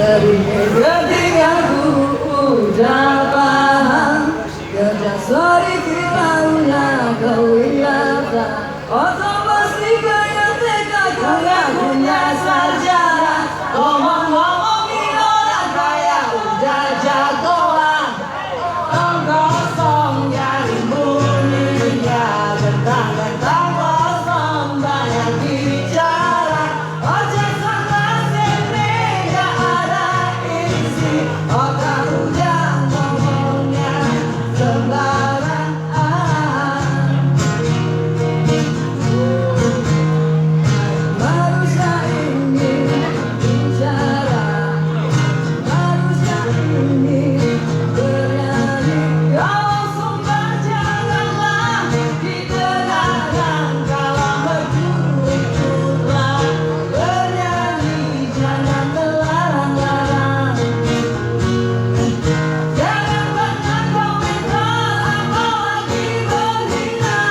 Dari ketika ku udah paham, kerja sorry kiranya kau ingatkan. Otak pasti kaya teka punya sarjana. Ngomong-ngomongin orang kaya udah jagoan. Kosong jadi bunyinya, gentang-gentang kosong banyak bicara. Ojek sana sini gak ada isi, otak udah ngomongnya sembarang. Manusia ini bicara, manusia ini bernyanyi. Kalau sumpah janganlah didengarkan, kalau berguru ikutlah bernyanyi, jangan melarang-larang. Jangan banyak komentar apalagi menghina.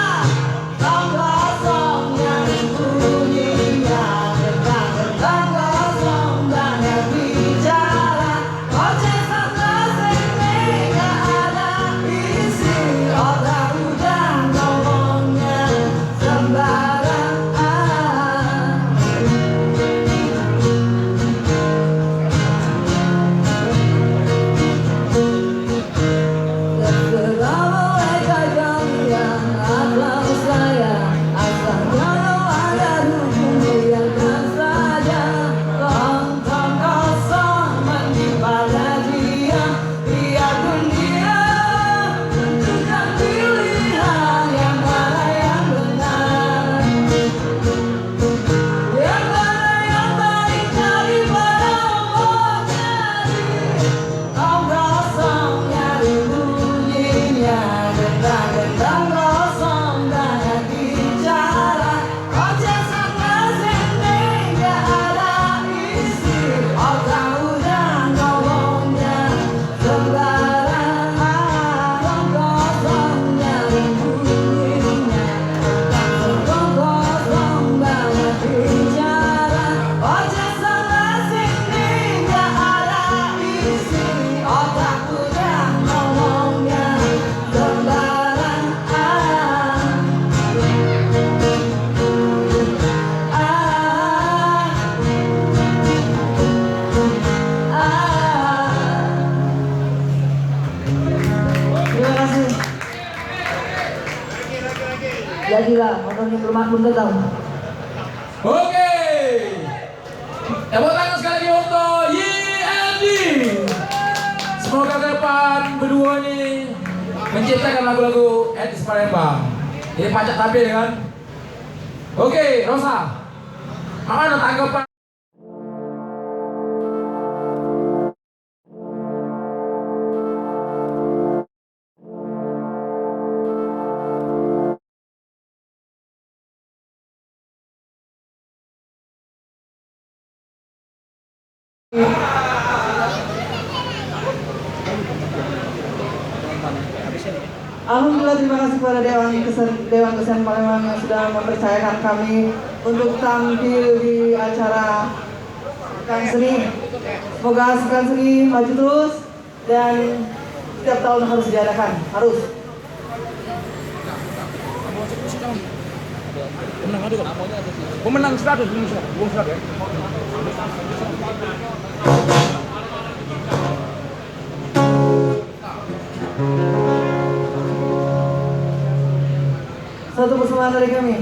Kau kosong yang bunyinya, gentang-gentang kosong banyak bicara. Ojek sana sini gak ada isi, otak udah ngomongnya sembarang. Terserah mereka kalian atau saya, asalnya ada hubungan saja. Lontong kosong menimpa dia, biar dunia tentukan pilihan yang mana yang benar, yang mana yang baik daripada omong jadi. Kau kosong nyari bunyinya, gentang-gentang kosong banyak bicara. Ojek sana sini gak ada isi, otak udah ngomongnya sembarang. Kau kosong nyari bunyinya, gentang kosong banyak bicara. Ojek sana sini gak ada isi, otak udah ngomongnya sembarang. Terima kasih. Jadilah motornya bermakmum tetap. Oke. Tepuk tangan sekali lagi untuk YND. Semoga ke depan berdua ini menciptakan lagu-lagu etnis Palembang. Ini pacak tampil kan? Oke, Rosa. Mana tanggapan? Alhamdulillah, terima kasih kepada Dewan Kesenian Palembang yang sudah mempercayakan kami untuk tampil di acara Pekan Seni. Semoga Pekan Seni maju terus dan setiap tahun harus diadakan, harus. Pemenang 100, belum 100 ya. Satu persembahan dari kami.